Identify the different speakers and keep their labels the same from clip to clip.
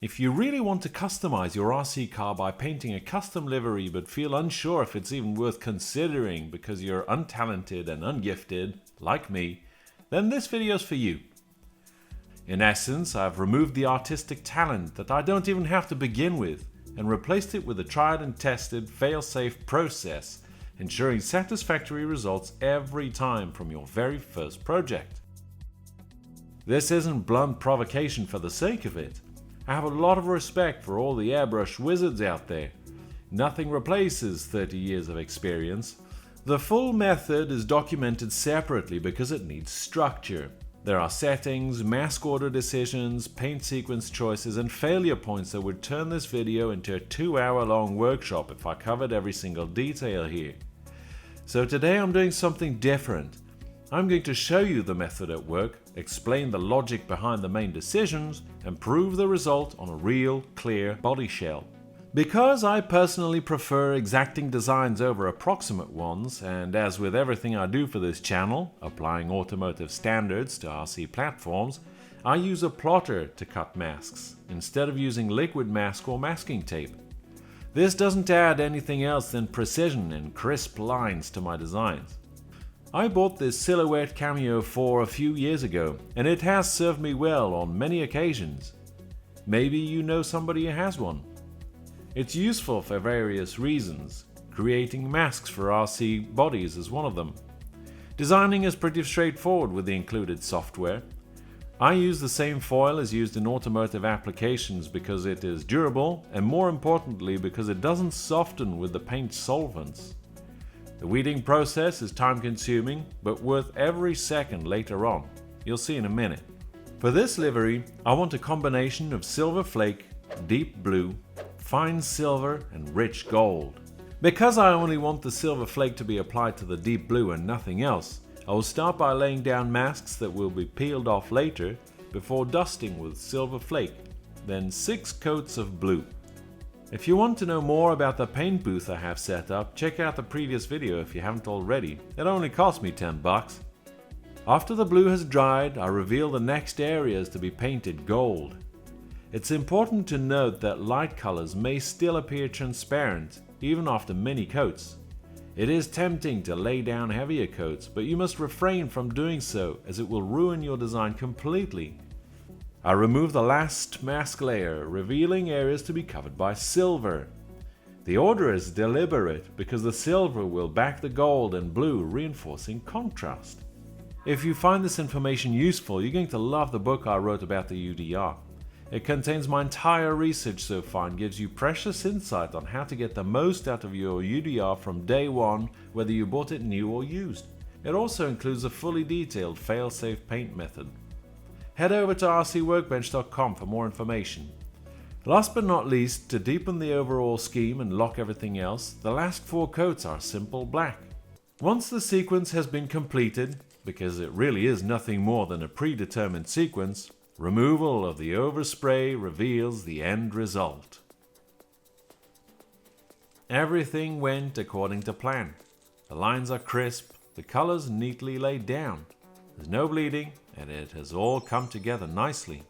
Speaker 1: If you really want to customize your RC car by painting a custom livery but feel unsure if it's even worth considering because you're untalented and ungifted, like me, then this video's for you. In essence, I've removed the artistic talent that I don't even have to begin with and replaced it with a tried and tested, fail-safe process, ensuring satisfactory results every time from your very first project. This isn't blunt provocation for the sake of it. I have a lot of respect for all the airbrush wizards out there. Nothing replaces 30 years of experience. The full method is documented separately because it needs structure. There are settings, mask order decisions, paint sequence choices, and failure points that would turn this video into a 2-hour-long workshop if I covered every single detail here. So today I'm doing something different. I'm going to show you the method at work, explain the logic behind the main decisions, and prove the result on a real, clear body shell. Because I personally prefer exacting designs over approximate ones, and as with everything I do for this channel, applying automotive standards to RC platforms, I use a plotter to cut masks, instead of using liquid mask or masking tape. This doesn't add anything else than precision and crisp lines to my designs. I bought this Silhouette Cameo a few years ago, and it has served me well on many occasions. Maybe you know somebody who has one. It's useful for various reasons. Creating masks for RC bodies is one of them. Designing is pretty straightforward with the included software. I use the same foil as used in automotive applications because it is durable, and more importantly because it doesn't soften with the paint solvents. The weeding process is time-consuming, but worth every second later on. You'll see in a minute. For this livery, I want a combination of silver flake, deep blue, fine silver, and rich gold. Because I only want the silver flake to be applied to the deep blue and nothing else, I will start by laying down masks that will be peeled off later before dusting with silver flake, then 6 coats of blue. If you want to know more about the paint booth I have set up, check out the previous video if you haven't already. It only cost me 10 bucks. After the blue has dried, I reveal the next areas to be painted gold. It's important to note that light colors may still appear transparent, even after many coats. It is tempting to lay down heavier coats, but you must refrain from doing so as it will ruin your design completely. I remove the last mask layer, revealing areas to be covered by silver. The order is deliberate because the silver will back the gold and blue, reinforcing contrast. If you find this information useful, you're going to love the book I wrote about the UDR. It contains my entire research so far and gives you precious insight on how to get the most out of your UDR from day one, whether you bought it new or used. It also includes a fully detailed fail-safe paint method. Head over to rcworkbench.com for more information. Last but not least, to deepen the overall scheme and lock everything else, the last 4 coats are simple black. Once the sequence has been completed, because it really is nothing more than a predetermined sequence, removal of the overspray reveals the end result. Everything went according to plan. The lines are crisp, the colors neatly laid down. There's no bleeding, and it has all come together nicely.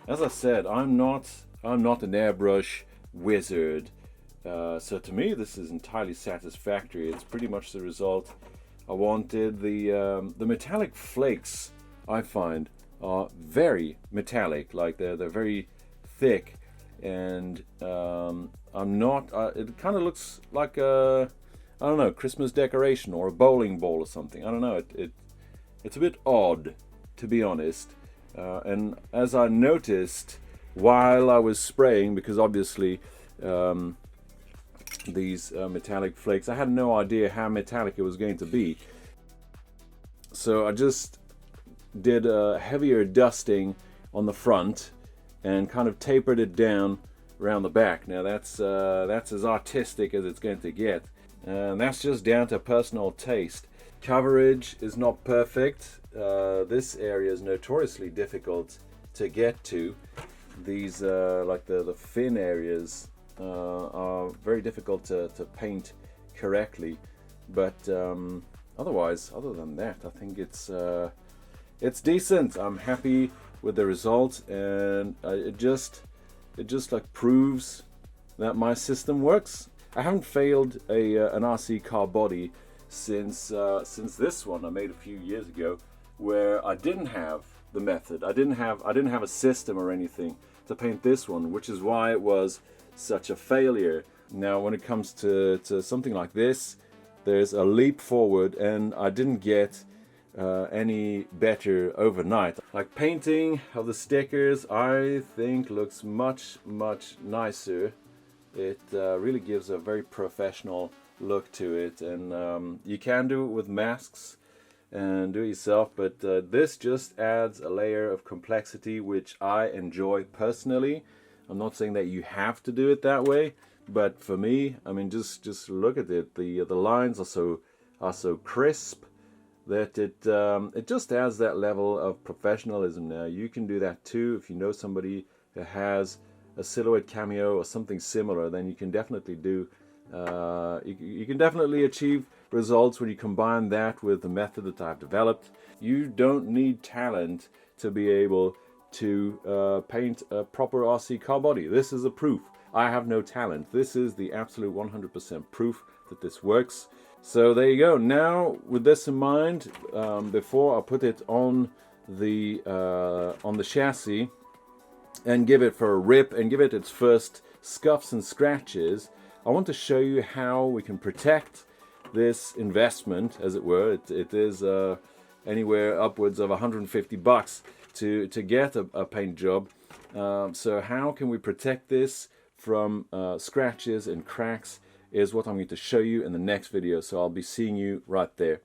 Speaker 1: As I said, I'm not an airbrush wizard, so to me this is entirely satisfactory. It's pretty much the result I wanted. The metallic flakes, I find, are very metallic, like they're very thick, and it kind of looks like a, I don't know, Christmas decoration or a bowling ball or something. I don't know, it's a bit odd, to be honest. And as I noticed while I was spraying, because obviously these metallic flakes, I had no idea how metallic it was going to be, so I just did a heavier dusting on the front and kind of tapered it down around the back. Now that's as artistic as it's going to get, and that's just down to personal taste. Coverage is not perfect. This area is notoriously difficult to get to. These like the fin areas are very difficult to paint correctly. But otherwise, other than that, I think it's decent. I'm happy with the result, and it just like proves that my system works. I haven't failed an RC car body since this one I made a few years ago, where I didn't have the method. I didn't have a system or anything to paint this one, which is why it was such a failure. Now, when it comes to something like this, there's a leap forward, and I didn't get any better overnight. Like, painting of the stickers, I think looks much nicer. It really gives a very professional look to it, and you can do it with masks and do it yourself, but this just adds a layer of complexity which I enjoy personally. I'm not saying that you have to do it that way, but for me, I mean, just look at it. The lines are so crisp that it just adds that level of professionalism. Now, you can do that too if you know somebody who has a Silhouette Cameo or something similar. Then you can definitely do you can definitely achieve results when you combine that with the method that I've developed. You don't need talent to be able to paint a proper RC car body. This is a proof. I have no talent. This is the absolute 100% proof that this works. So there you go. Now, with this in mind, before I put it on the chassis and give it for a rip and give it its first scuffs and scratches, I want to show you how we can protect this investment, as it were. It is anywhere upwards of $150 to get a paint job. So how can we protect this from scratches and cracks is what I'm going to show you in the next video. So I'll be seeing you right there.